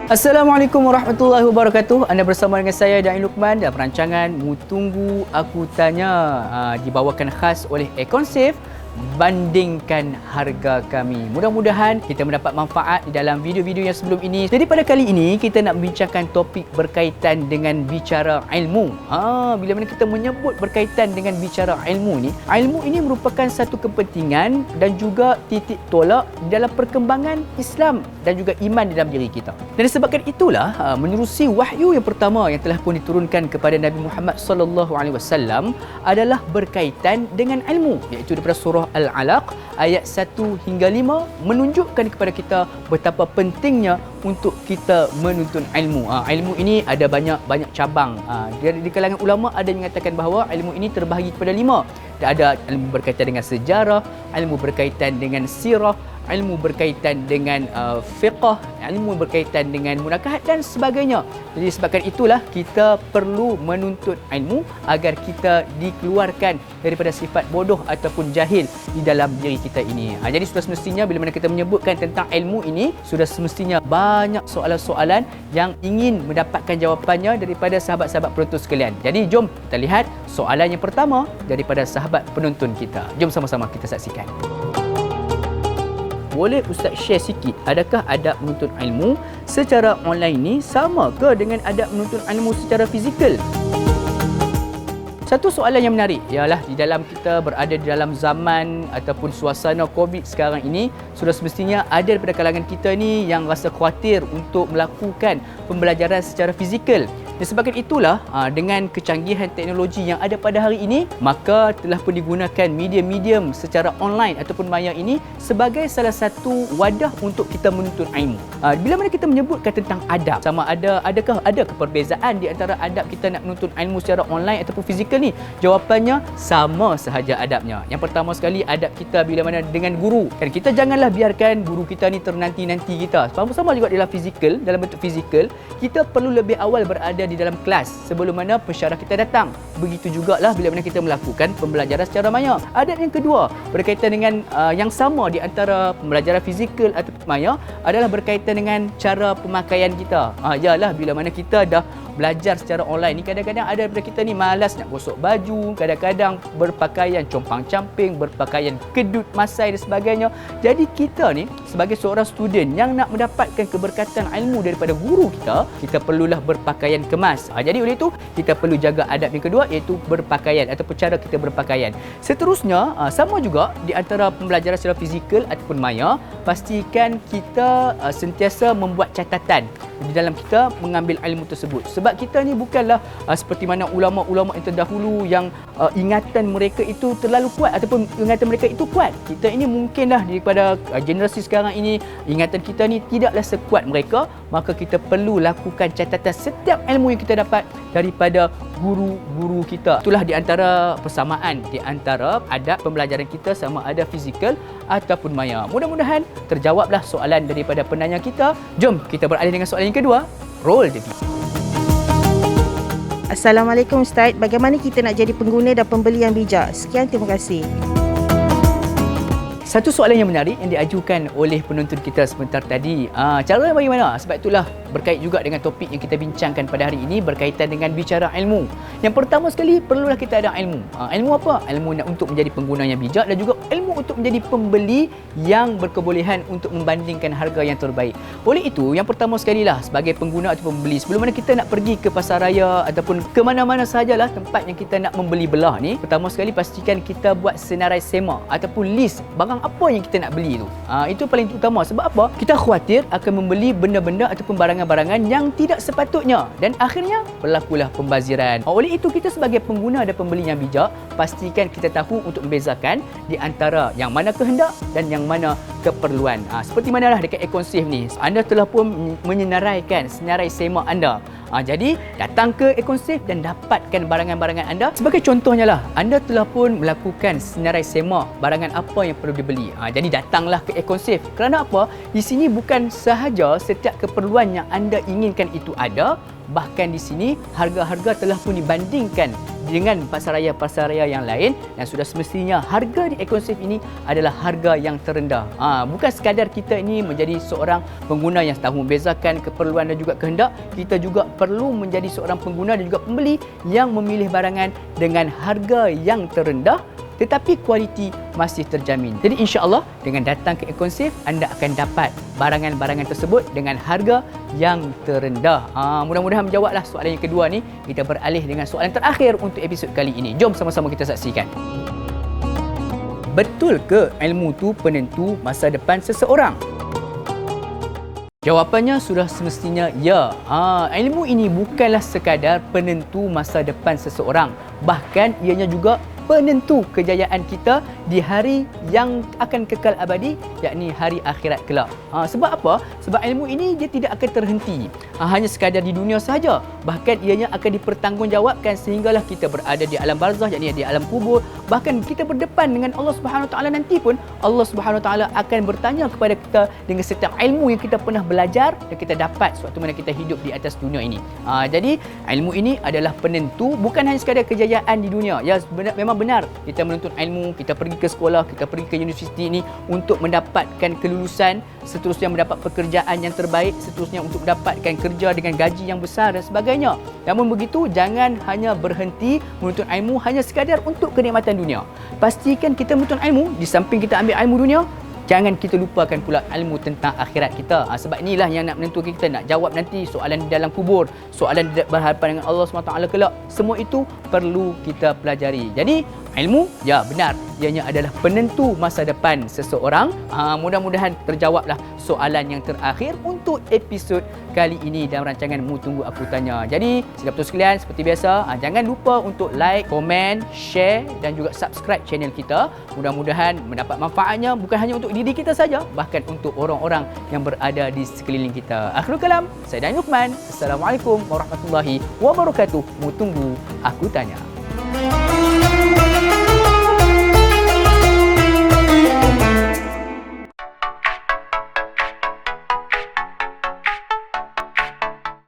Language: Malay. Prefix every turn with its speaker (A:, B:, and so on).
A: Assalamualaikum warahmatullahi wabarakatuh. Anda bersama dengan saya Dain Luqman dalam perancangan Mu Tunggu Aku Tanya, dibawakan khas oleh Econsave. Bandingkan harga kami. Mudah-mudahan kita mendapat manfaat di dalam video-video yang sebelum ini. Jadi pada kali ini kita nak bincangkan topik berkaitan dengan bicara ilmu. Bila mana kita menyebut berkaitan dengan bicara ilmu ini merupakan satu kepentingan dan juga titik tolak dalam perkembangan Islam dan juga iman dalam diri kita. Dan disebabkan itulah menerusi wahyu yang pertama yang telah pun diturunkan kepada Nabi Muhammad sallallahu alaihi wasallam adalah berkaitan dengan ilmu, iaitu daripada surah Al-Alaq ayat 1 hingga 5 menunjukkan kepada kita betapa pentingnya untuk kita menuntut ilmu. Ilmu ini ada banyak cabang. Di kalangan ulama ada yang mengatakan bahawa ilmu ini terbahagi kepada 5. Ada ilmu berkaitan dengan sejarah, ilmu berkaitan dengan sirah, ilmu berkaitan dengan fiqh, ilmu berkaitan dengan munakahat dan sebagainya. Jadi sebabkan itulah kita perlu menuntut ilmu agar kita dikeluarkan daripada sifat bodoh ataupun jahil di dalam diri kita ini. Jadi sudah semestinya bila mana kita menyebutkan tentang ilmu ini, sudah semestinya banyak soalan-soalan yang ingin mendapatkan jawapannya daripada sahabat-sahabat penonton sekalian. Jadi jom kita lihat soalan yang pertama daripada sahabat penonton kita. Jom sama-sama kita saksikan. Boleh Ustaz share sikit, adakah adab menuntut ilmu secara online ni sama ke dengan adab menuntut ilmu secara fizikal? Satu soalan yang menarik ialah di dalam kita berada di dalam zaman ataupun suasana COVID sekarang ini, sudah semestinya ada daripada kalangan kita ni yang rasa khawatir untuk melakukan pembelajaran secara fizikal. Disebabkan itulah dengan kecanggihan teknologi yang ada pada hari ini, maka telah pun digunakan medium-medium secara online ataupun maya ini sebagai salah satu wadah untuk kita menuntut ilmu. Bila mana kita menyebutkan tentang adab, sama adakah ada perbezaan di antara adab kita nak menuntut ilmu secara online ataupun fizikal ni? Jawapannya sama sahaja adabnya. Yang pertama sekali, adab kita bila mana dengan guru. Kan kita janganlah biarkan guru kita ni ternanti-nanti kita. Sama-sama juga dalam fizikal, dalam bentuk fizikal, kita perlu lebih awal berada di dalam kelas sebelum mana pensyarah kita datang. Begitu jugalah bila mana kita melakukan pembelajaran secara maya. Adab yang kedua berkaitan dengan yang sama di antara pembelajaran fizikal atau maya adalah berkaitan dengan cara pemakaian kita. Ialah bila mana kita dah belajar secara online ni, kadang-kadang ada daripada kita ni malas nak gosok baju, kadang-kadang berpakaian compang-camping, berpakaian kedut masai dan sebagainya. Jadi kita ni sebagai seorang student yang nak mendapatkan keberkatan ilmu daripada guru kita perlulah berpakaian kemas. Jadi oleh itu kita perlu jaga adab yang kedua, iaitu berpakaian ataupun cara kita berpakaian. Seterusnya sama juga di antara pembelajaran secara fizikal ataupun maya, pastikan kita sentiasa membuat catatan di dalam kita mengambil ilmu tersebut. Sebab kita ni bukanlah seperti mana ulama-ulama yang terdahulu yang ingatan mereka itu terlalu kuat ataupun ingatan mereka itu kuat. Kita ini mungkinlah daripada generasi sekarang ini, ingatan kita ni tidaklah sekuat mereka, maka kita perlu lakukan catatan setiap ilmu yang kita dapat daripada guru-guru kita. Itulah di antara persamaan di antara adab pembelajaran kita sama ada fizikal ataupun maya. Mudah-mudahan terjawablah soalan daripada penanya kita. Jom kita beralih dengan soalan yang kedua. Roll the video.
B: Assalamualaikum Ustaz, bagaimana kita nak jadi pengguna dan pembeli yang bijak? Sekian, terima kasih.
A: Satu soalan yang menarik yang diajukan oleh penonton kita sebentar tadi. Cara bagaimana? Sebab itulah berkait juga dengan topik yang kita bincangkan pada hari ini berkaitan dengan bicara ilmu. Yang pertama sekali, perlulah kita ada ilmu. Ilmu apa? Ilmu untuk menjadi pengguna yang bijak dan juga ilmu untuk menjadi pembeli yang berkebolehan untuk membandingkan harga yang terbaik. Oleh itu, yang pertama sekali lah sebagai pengguna atau pembeli, sebelum mana kita nak pergi ke pasar raya ataupun ke mana-mana sahajalah tempat yang kita nak membeli belah ni, pertama sekali pastikan kita buat senarai semak ataupun list barang apa yang kita nak beli tu. Itu paling utama. Sebab apa? Kita khawatir akan membeli benda-benda ataupun barangan-barangan yang tidak sepatutnya dan akhirnya berlakulah pembaziran. Oleh itu, kita sebagai pengguna dan pembeli yang bijak, pastikan kita tahu untuk membezakan di antara yang mana kehendak dan yang mana keperluan. Seperti manalah dekat Econsave ni, anda telah pun menyenaraikan senarai semak anda. Jadi datang ke Econsave dan dapatkan barangan-barangan anda. Sebagai contohnya lah, anda telah pun melakukan senarai semak barangan apa yang perlu dibeli. Jadi datanglah ke Econsave. Kerana apa? Di sini bukan sahaja setiap keperluan yang anda inginkan itu ada, bahkan di sini harga-harga telah pun dibandingkan dengan pasaraya-pasaraya yang lain, dan sudah semestinya harga di Econsave ini adalah harga yang terendah. Bukan sekadar kita ini menjadi seorang pengguna yang tahu membezakan keperluan dan juga kehendak, kita juga perlu menjadi seorang pengguna dan juga pembeli yang memilih barangan dengan harga yang terendah tetapi kualiti masih terjamin. Jadi insya-Allah dengan datang ke Econsave anda akan dapat barangan-barangan tersebut dengan harga yang terendah. Mudah-mudahan menjawablah soalan yang kedua ni. Kita beralih dengan soalan terakhir untuk episod kali ini. Jom sama-sama kita saksikan. Betul ke ilmu tu penentu masa depan seseorang? Jawapannya sudah semestinya ya. Ilmu ini bukanlah sekadar penentu masa depan seseorang. Bahkan ianya juga penentu kejayaan kita di hari yang akan kekal abadi, yakni hari akhirat kelak. Sebab apa? Sebab ilmu ini dia tidak akan terhenti hanya sekadar di dunia sahaja. Bahkan ianya akan dipertanggungjawabkan sehinggalah kita berada di alam barzah, yakni di alam kubur. Bahkan kita berdepan dengan Allah Subhanahu Wa Taala nanti pun Allah Subhanahu Wa Taala akan bertanya kepada kita dengan setiap ilmu yang kita pernah belajar dan kita dapat sewaktu mana kita hidup di atas dunia ini. Jadi ilmu ini adalah penentu bukan hanya sekadar kejayaan di dunia. Ya, memang benar kita menuntut ilmu, kita pergi ke sekolah, kita pergi ke universiti ini untuk mendapatkan kelulusan, seterusnya mendapat pekerjaan yang terbaik, seterusnya untuk mendapatkan kerja dengan gaji yang besar dan sebagainya. Namun begitu, jangan hanya berhenti menuntut ilmu hanya sekadar untuk kenikmatan dunia. Pastikan kita menuntut ilmu, di samping kita ambil ilmu dunia, jangan kita lupakan pula ilmu tentang akhirat kita. Sebab inilah yang nak menentukan kita nak jawab nanti soalan di dalam kubur, soalan berhadapan dengan Allah SWT kelak. Semua itu perlu kita pelajari. Jadi ilmu, ya benar, ianya adalah penentu masa depan seseorang. Mudah-mudahan terjawablah soalan yang terakhir untuk episod kali ini dalam rancangan Mu Tunggu Aku Tanya. Jadi sila betul sekalian, seperti biasa, jangan lupa untuk like, komen, share dan juga subscribe channel kita. Mudah-mudahan mendapat manfaatnya bukan hanya untuk diri kita saja, bahkan untuk orang-orang yang berada di sekeliling kita. Akhirul kalam, saya Daniel Luqman. Assalamualaikum warahmatullahi wabarakatuh. Mu Tunggu Aku Tanya.